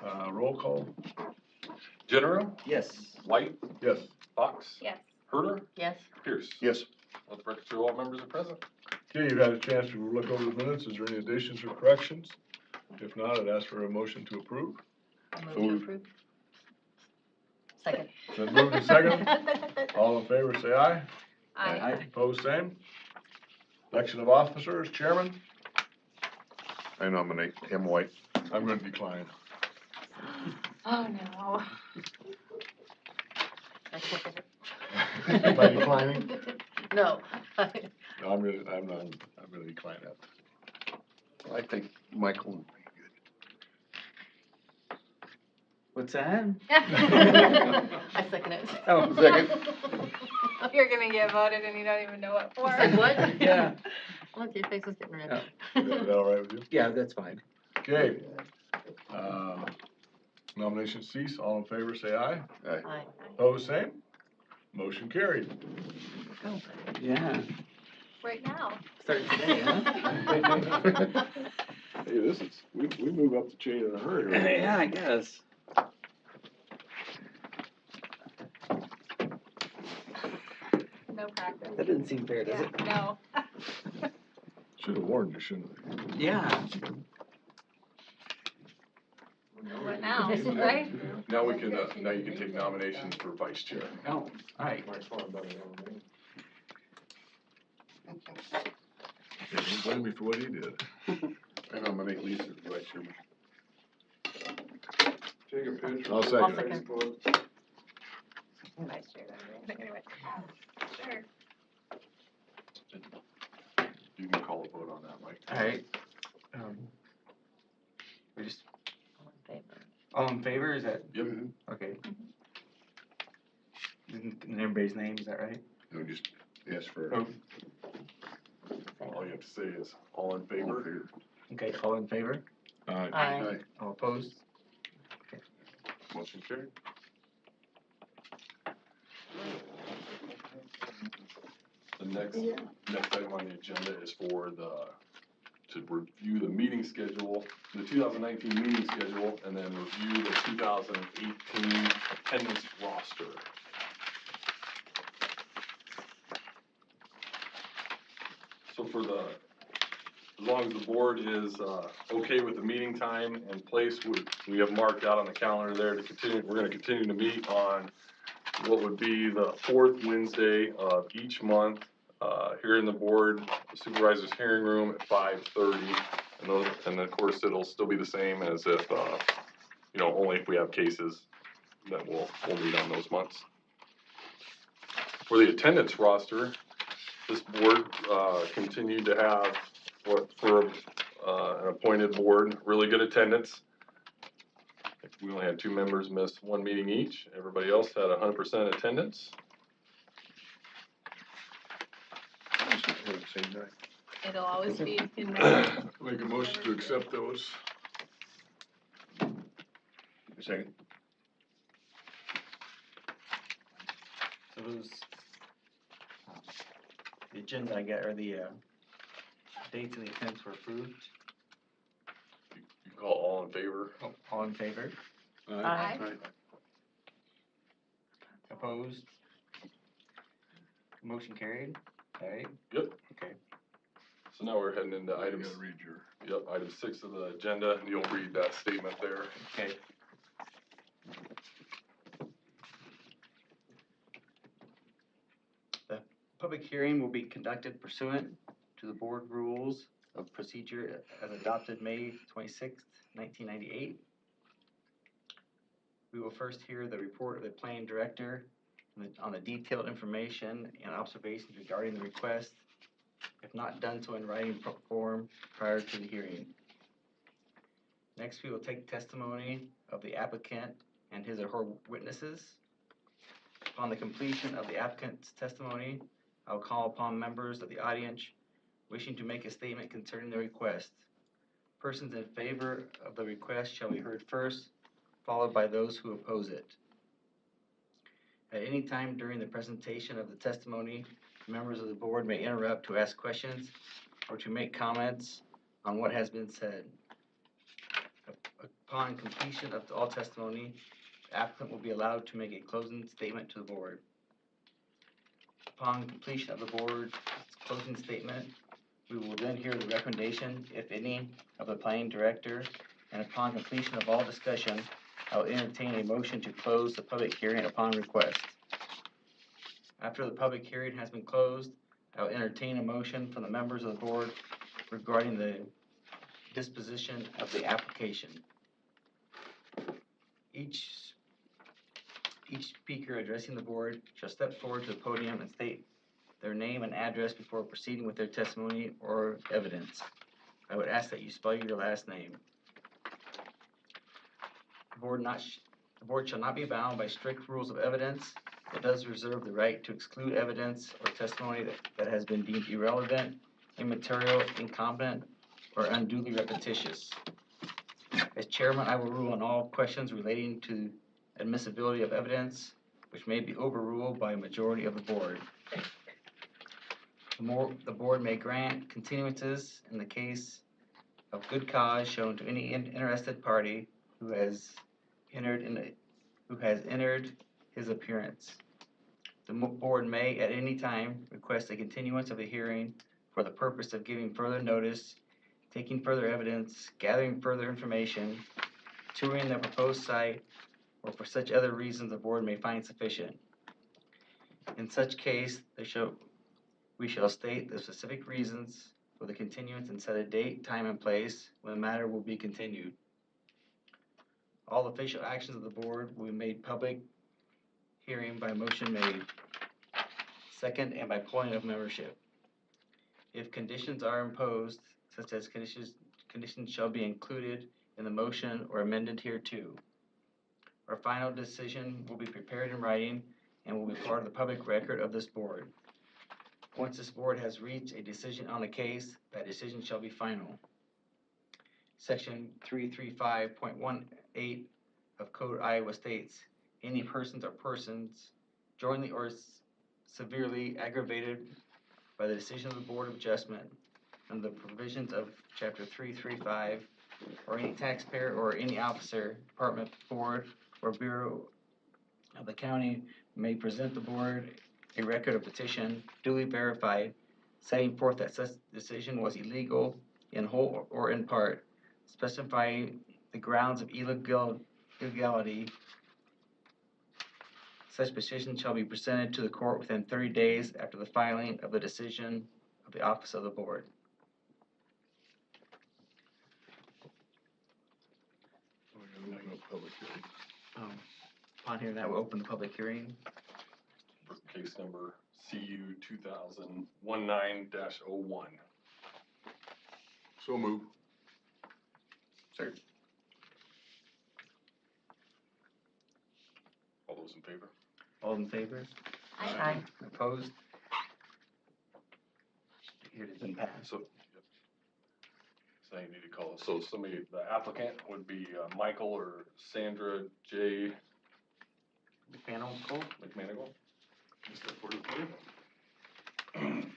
Roll call? General, Yes. White, Yes. Fox, Yes. Herder, Yes. Pierce. Yes. Let the record show all members are present. Okay, you've had a chance to look over the minutes. Is there any additions or corrections? If not, I'd ask for a motion to approve. I'll move So to moved. approve. Second. Then moved and second. All in favor, say aye. Aye. Opposed, same. Election of officers, chairman. I nominate Tim White. I'm going to decline. Oh, no. I second it. By declining? No. No, I'm going to decline that. I think Michael would be What's that? I second it. Oh, second. You're gonna get voted and you don't even know what for. Say what? Yeah. Look, your face is getting red. Oh. Is that all right with you? Yeah, that's fine. Okay. Nominations cease. All in favor, say aye. Aye. Aye. Opposed, same. Motion carried. Yeah. Right now. Starting today, huh? Hey, we move up the chain in a hurry. Right? Yeah, I guess. No practice. That doesn't seem fair, does it? No. Should have warned you, shouldn't I? Yeah. What now, right? Now we can, now you can take nominations for vice chair. Oh, all right. Yeah, don't blame me for what he did. I nominate Lisa as vice chairman. Take a picture. I'll I'll second it. second. Vice chair, anyway. Sure. You can call a vote on that, Mike. All right. We just, All in favor. all in favor, is that? Yep. Okay. And everybody's name, is that right? No, just ask for. Oh, All you have to say is all in favor. okay, all in favor? Aye. Aye. All opposed? Motion carried. The next item on the agenda is for to review the meeting schedule, the 2019 meeting schedule, and then review the 2018 attendance roster. So as long as the board is okay with the meeting time and place, we have marked out on the calendar there to continue. We're going to continue to meet on what would be the fourth Wednesday of each month here in the board supervisor's hearing room at 5:30, and of course it'll still be the same as if only if we have cases that we'll meet on those months. For the attendance roster, this board continued to have for an appointed board really good attendance. We only had 2 members miss 1 meeting each. Everybody else had 100% attendance. Same night. It'll always be in Make a motion to accept those. Second. So those, the agenda I got, or the dates and the attendance were approved. You call all in favor. All in favor? Aye. Opposed? Motion carried? All right. Yep. Okay. So now we're heading into You items. gotta read your. Yep, item 6 of the agenda, and you'll read that statement there. Okay. The public hearing will be conducted pursuant to the board rules of procedure as adopted May 26th, 1998. We will first hear the report of the planning director on the detailed information and observations regarding the request, if not done so in writing form prior to the hearing. Next, we will take testimony of the applicant and his or her witnesses. Upon the completion of the applicant's testimony, I will call upon members of the audience wishing to make a statement concerning the request. Persons in favor of the request shall be heard first, followed by those who oppose it. At any time during the presentation of the testimony, members of the board may interrupt to ask questions or to make comments on what has been said. Upon completion of all testimony, the applicant will be allowed to make a closing statement to the board. Upon completion of the board's closing statement, we will then hear the recommendation, if any, of the planning director, and upon completion of all discussion, I will entertain a motion to close the public hearing upon request. After the public hearing has been closed, I will entertain a motion from the members of the board regarding the disposition of the application. Each speaker addressing the board shall step forward to the podium and state their name and address before proceeding with their testimony or evidence. I would ask that you spell your last name. The board shall not be bound by strict rules of evidence, but does reserve the right to exclude evidence or testimony that has been deemed irrelevant, immaterial, incompetent, or unduly repetitious. As chairman, I will rule on all questions relating to admissibility of evidence, which may be overruled by a majority of the board. The board may grant continuances in the case of good cause shown to any interested party who has entered his appearance. The board may at any time request a continuance of the hearing for the purpose of giving further notice, taking further evidence, gathering further information, touring the proposed site, or for such other reasons the board may find sufficient. In such case, we shall state the specific reasons for the continuance and set a date, time, and place when the matter will be continued. All official actions of the board will be made public hearing by motion made. Second, and by polling of membership. If conditions are imposed, such as conditions shall be included in the motion or amended hereto. Our final decision will be prepared in writing and will be part of the public record of this board. Once this board has reached a decision on a case, that decision shall be final. Section 335.18 of Code Iowa states, any persons or persons jointly or severely aggravated by the decision of the Board of Adjustment under the provisions of Chapter 335, or any taxpayer or any officer, department, board, or bureau of the county may present the board a record of petition duly verified, setting forth that such decision was illegal in whole or in part, specifying the grounds of illegality. Such petition shall be presented to the court within 30 days after the filing of the decision of the office of the board. No public hearing. Upon hearing that, we'll open the public hearing. For case number CU 2019-01. So move. Sir. All those in favor? All in favor? Aye. Opposed? Here it has been passed. So you need to call, so somebody, the applicant would be Michael or Sandra J. McManigal? McManigal. Step forward to the podium.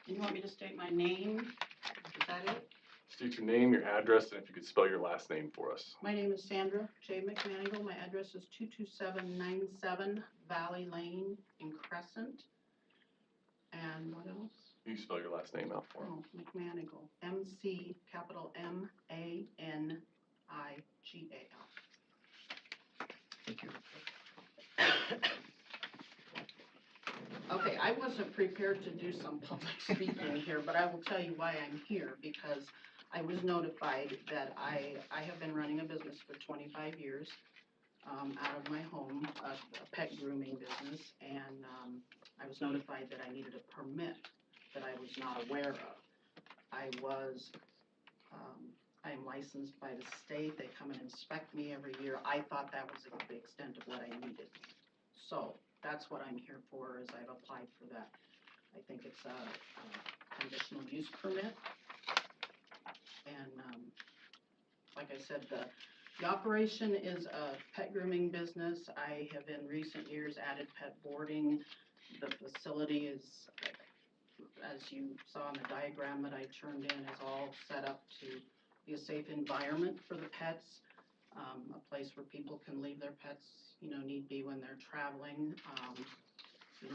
Do you want me to state my name? Is that it? State your name, your address, and if you could spell your last name for us. My name is Sandra J. McManigal. My address is 22797 Valley Lane in Crescent. And what else? You spell your last name out for him. Oh, McManigal. MC, capital M-A-N-I-G-A-L. Thank you. Okay, I wasn't prepared to do some public speaking here, but I will tell you why I'm here, because I was notified that I have been running a business for 25 years out of my home, a pet grooming business, and I was notified that I needed a permit that I was not aware of. I am licensed by the state. They come and inspect me every year. I thought that was the extent of what I needed. So that's what I'm here for, is I've applied for that. I think it's a conditional use permit. And like I said, the operation is a pet grooming business. I have in recent years added pet boarding. The facility is, as you saw in the diagram that I turned in, is all set up to be a safe environment for the pets, a place where people can leave their pets, need be when they're traveling.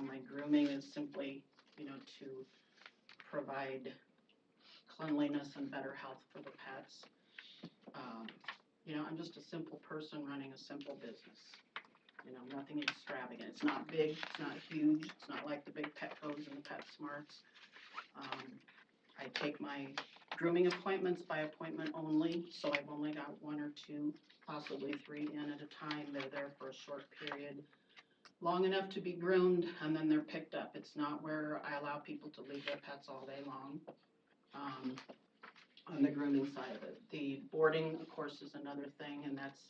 My grooming is simply, to provide cleanliness and better health for the pets. I'm just a simple person running a simple business. Nothing extravagant. It's not big, it's not huge, it's not like the big Petcos and the PetSmarts. I take my grooming appointments by appointment only, so I've only got 1 or 2, possibly 3 in at a time. They're there for a short period, long enough to be groomed, and then they're picked up. It's not where I allow people to leave their pets all day long. On the grooming side of it. The boarding, of course, is another thing, and that's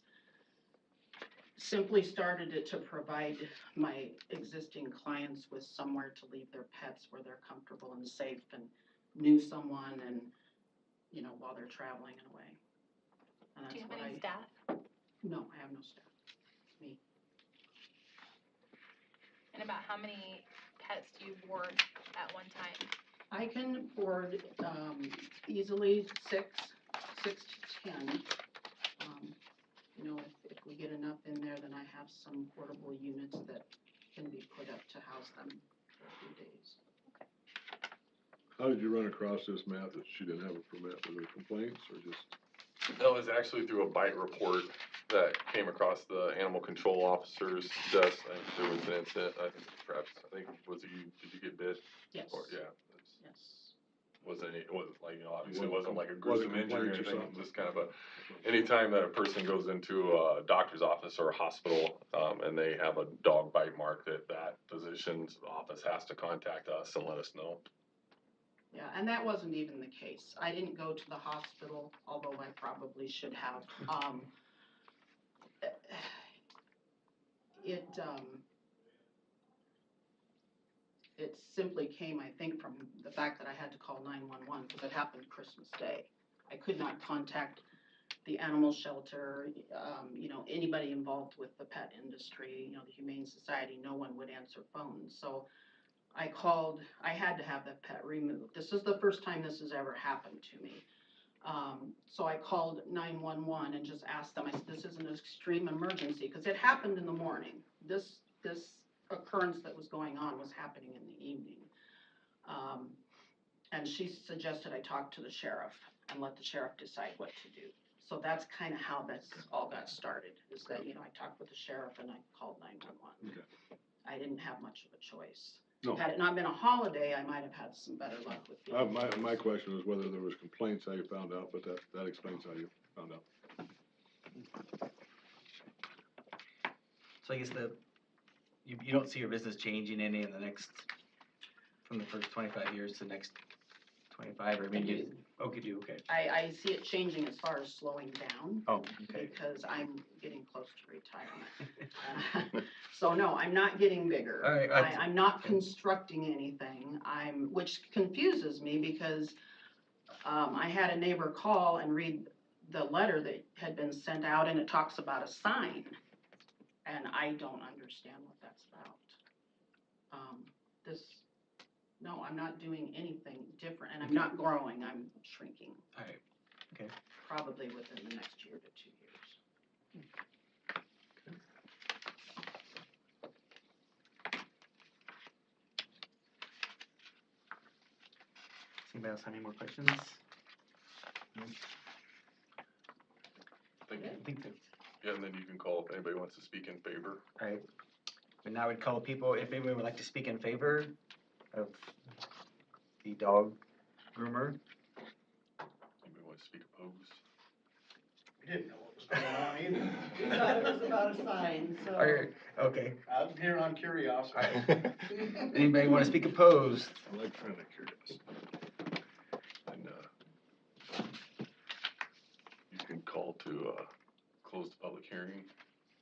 simply started it to provide my existing clients with somewhere to leave their pets where they're comfortable and safe and knew someone and, while they're traveling and away. And Do you that's have what any staff? No, I have no staff. Me. And about how many pets do you board at one time? I can board easily 6 to 10. If we get enough in there, then I have some portable units that can be put up to house them for a few days. How did you run across this, Matt, that she didn't have a permit? Were there complaints or just? That was actually through a bite report that came across the animal control officer's desk. I think there was an incident, was it you, did you get bit? Yes. Or, yeah. Yes. It wasn't like, obviously it Wasn't wasn't like a wasn't gruesome injury or complaints or anything, something. just kind of anytime that a person goes into a doctor's office or a hospital, and they have a dog bite mark, that physician's office has to contact us and let us know. Yeah, and that wasn't even the case. I didn't go to the hospital, although I probably should have. It simply came, I think, from the fact that I had to call 911 because it happened Christmas Day. I could not contact the animal shelter, anybody involved with the pet industry, the Humane Society. No one would answer phones. So I called, I had to have the pet removed. This is the first time this has ever happened to me. So I called 911 and just asked them, I said, this is an extreme emergency, because it happened in the morning. This occurrence that was going on was happening in the evening. And she suggested I talk to the sheriff and let the sheriff decide what to do. So that's kind of how this all got started, is that, I talked with the sheriff and I called 911. Okay. I didn't have much of a choice. No. Had it not been a holiday, I might have had some better luck with the My question was whether there was complaints, how you found out, but that explains how you found out. So I guess you don't see your business changing any in the next, from the first 25 years to the next 25, or maybe, you do, okay. I see it changing as far as slowing down. Oh, okay. Because I'm getting close to retirement. So no, I'm not getting bigger. All right, I'm not constructing anything. Which confuses me because I had a neighbor call and read the letter that had been sent out, and it talks about a sign. And I don't understand what that's about. No, I'm not doing anything different, and I'm not growing, I'm shrinking. All right, okay. Probably within the next year to 2 years. Does anybody else have any more questions? Thank you. I think that, Yeah, and then you can call if anybody wants to speak in favor. all right. And now we'd call people, if anyone would like to speak in favor of the dog groomer. Anybody want to speak opposed? We didn't know what was going on either. We thought it was about a sign, so. Okay. I'm here on curiosity. All right. Anybody want to speak opposed? I like trying to curious. And, you can call to, close the public hearing.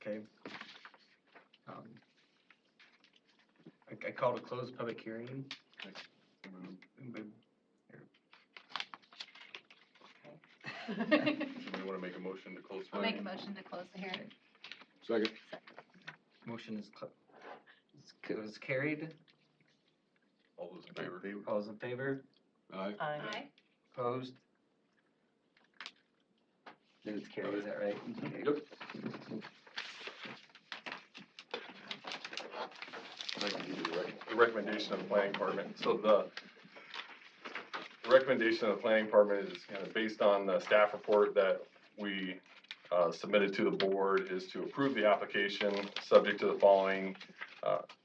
Okay. I call to close the public hearing. Anybody- Somebody want to make a motion to close the I'll make a hearing? motion to close the hearing. Second. Motion is carried. All those in favor? All those in favor? Aye. Aye. Opposed? It's Carrie, is that right? Yep. I can give you the recommendation of the planning department. So the recommendation of the planning department is kind of based on the staff report that we submitted to the board, is to approve the application subject to the following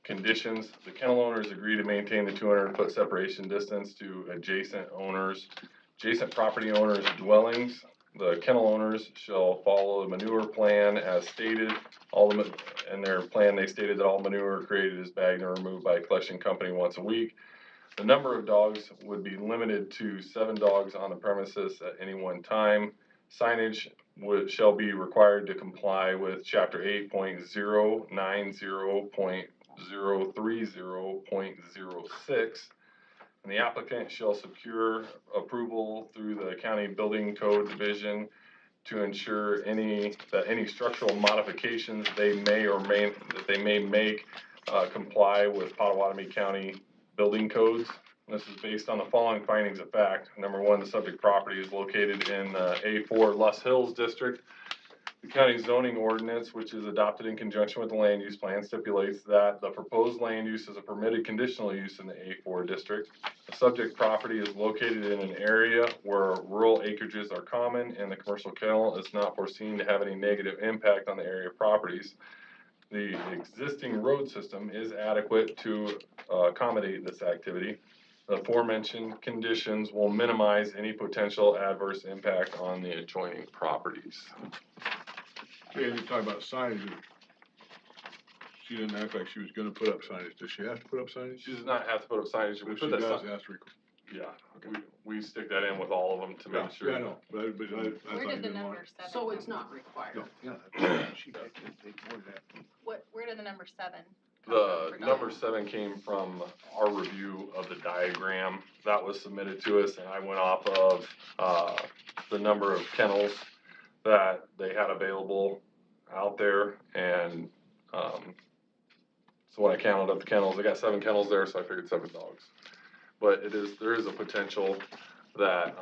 conditions. The kennel owners agree to maintain the 200-foot separation distance to adjacent property owners' dwellings. The kennel owners shall follow the manure plan as stated. In their plan, they stated that all manure created is bagged and removed by a collection company once a week. The number of dogs would be limited to 7 dogs on the premises at any one time. Signage shall be required to comply with Chapter 8.090.030.06. And the applicant shall secure approval through the county building code division to ensure that any structural modifications they may make comply with Pottawattamie County building codes. This is based on the following findings of fact. Number 1, the subject property is located in A4 Luss Hills District. The county zoning ordinance, which is adopted in conjunction with the land use plan, stipulates that the proposed land use is a permitted conditional use in the A4 district. The subject property is located in an area where rural acreages are common, and the commercial kennel is not foreseen to have any negative impact on the area properties. The existing road system is adequate to accommodate this activity. The aforementioned conditions will minimize any potential adverse impact on the adjoining properties. Okay, you're talking about signage. She didn't act like she was gonna put up signage. Does she have to put up signage? She does not have to put up signage. We If she put that does, sign, it has to yeah, we stick that in with all of them to make sure. Yeah, I know, but I Where thought did you the didn't number want it. 7 So come it's not required. No, yeah, she got, they more than that. Where did the number 7 come The from for number dogs? 7 came from our review of the diagram that was submitted to us, and I went off of, the number of kennels that they had available out there, and, so when I counted up the kennels, I got 7 kennels there, so I figured 7 dogs. But there is a potential that,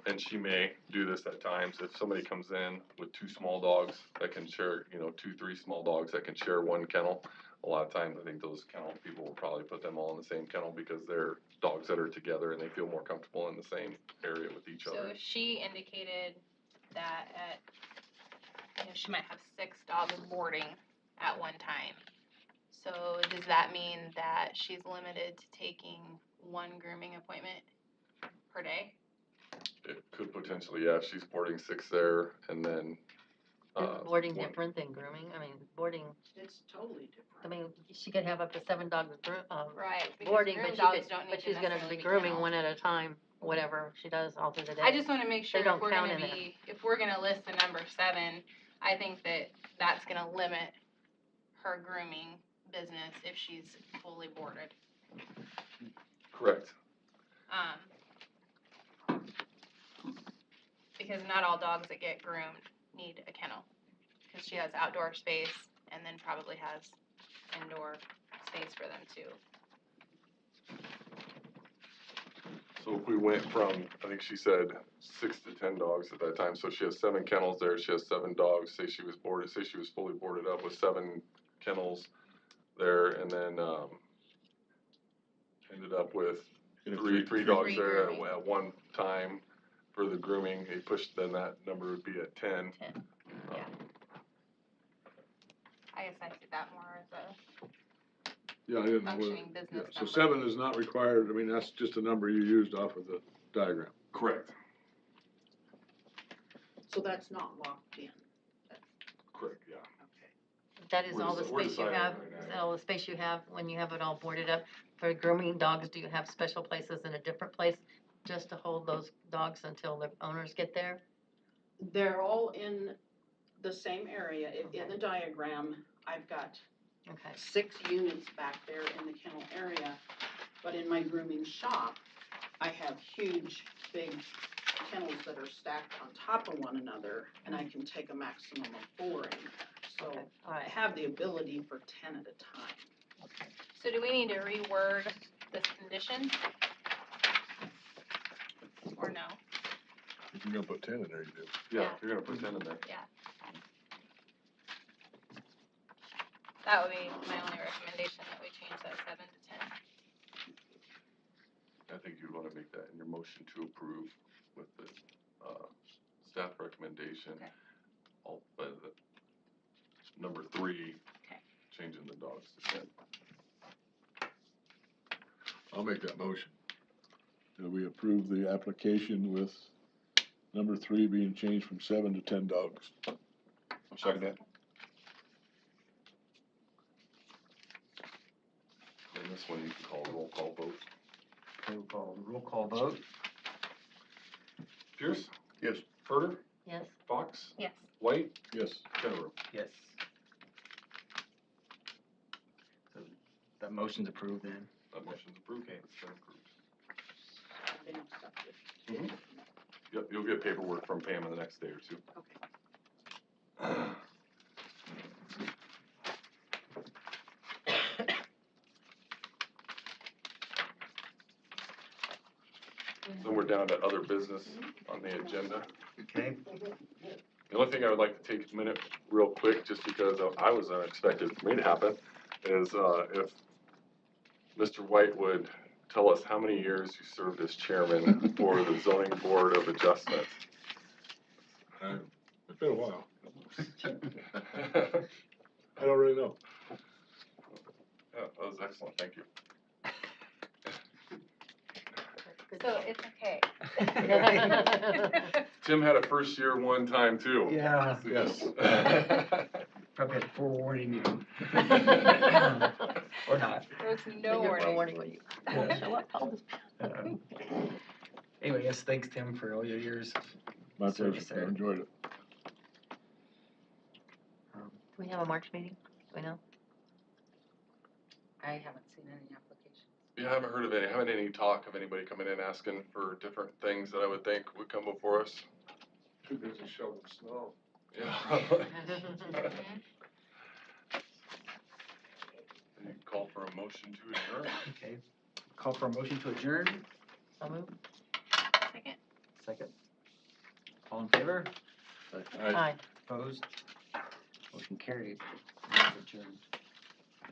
and she may do this at times, if somebody comes in with 2 small dogs that can share, 2, 3 small dogs that can share one kennel. A lot of times, I think those kennel people will probably put them all in the same kennel because they're dogs that are together and they feel more comfortable in the same area with each So other. if she indicated that she might have 6 dogs boarding at one time. So does that mean that she's limited to taking 1 grooming appointment per day? It could potentially, yeah, if she's boarding 6 there, and then, Is boarding one- different than grooming? I mean, boarding, It's totally I different. mean, she could have up to 7 dogs Right. Because boarding, groomed but dogs don't need but to she's gonna necessarily be grooming kenneled. one at a time, whatever she does all through the day. I just wanna make sure They if don't we're count gonna in there. if we're gonna list the number 7, I think that that's gonna limit her grooming business if she's fully boarded. correct. Because not all dogs that get groomed need a kennel, because she has outdoor space and then probably has indoor space for them too. So if we went from, I think she said 6 to 10 dogs at that time, so she has 7 kennels there, she has 7 dogs, say she was fully boarded up with 7 kennels there, and then, ended up with three dogs there grooming. at one time for the grooming, he pushed, then that number would be at 10. 10, yeah. I guess I see that more as a Yeah, I didn't know whether, functioning yeah, business so number. 7 is not required, I mean, that's just a number you used off of the diagram. Correct. So that's not locked in. Correct, yeah. Okay. That is We're all the deci- we're space you deciding have, right now. is that all the space you have when you have it all boarded up? For grooming dogs, do you have special places in a different place just to hold those dogs until the owners get there? They're all in the same area. In the diagram, I've got Okay, 6 units back there in the kennel area, but in my grooming shop, I have huge, big kennels that are stacked on top of one another, and I can take a maximum of 4 in there. So okay, all I right. have the ability for 10 at a time. So do we need to reword this condition? Or no? you're gonna put 10 in there, you do. Yeah, Yeah. you're gonna put 10 in there. That would be my only recommendation, that we change that 7 to 10. I think you'd wanna make that in your motion to approve with the, staff recommendation. Okay. All, the, number 3, Okay. changing the dogs to 10. I'll make that motion. That we approve the application with number 3 being changed from 7 to 10 dogs. I'll second that. And this one you can call a roll call vote. Okay, we'll call roll call vote. Pierce? Yes. Furter? Yes, Fox? Yes. White? Yes. Fenneman? Yes. So that motion's approved then. That motion's approved. Okay. It's been approved. I've been accepted. Yep, you'll get paperwork from Pam in the next day or two. Okay. Then we're down to other business on the agenda. Okay, The only thing I would like to take a minute real quick, just because I was unexpected for me to happen, is if Mr. White would tell us how many years you served as chairman for the zoning board of adjustment. It's been a while. I don't really know. Yeah, that was excellent, thank you. good So job. it's okay. Tim had a first year one time too. yeah, Yes. probably had forewarning you. Or not. There was They no get warning. warning when you show up, call this. Anyway, yes, thanks, Tim, for all your years. My Service pleasure. I there. enjoyed it. Um, Do we have a March meeting? Do we know? I haven't seen any applications. Yeah, I haven't heard of any, haven't any talk of anybody coming in asking for different things that I would think would come before us. Too busy shoveling snow. Yeah. Mhm. You call for a motion to adjourn? Okay, call for a motion to adjourn, So moved. Second. second. All in favor? Aye. Opposed? Motion carried. Meeting adjourned.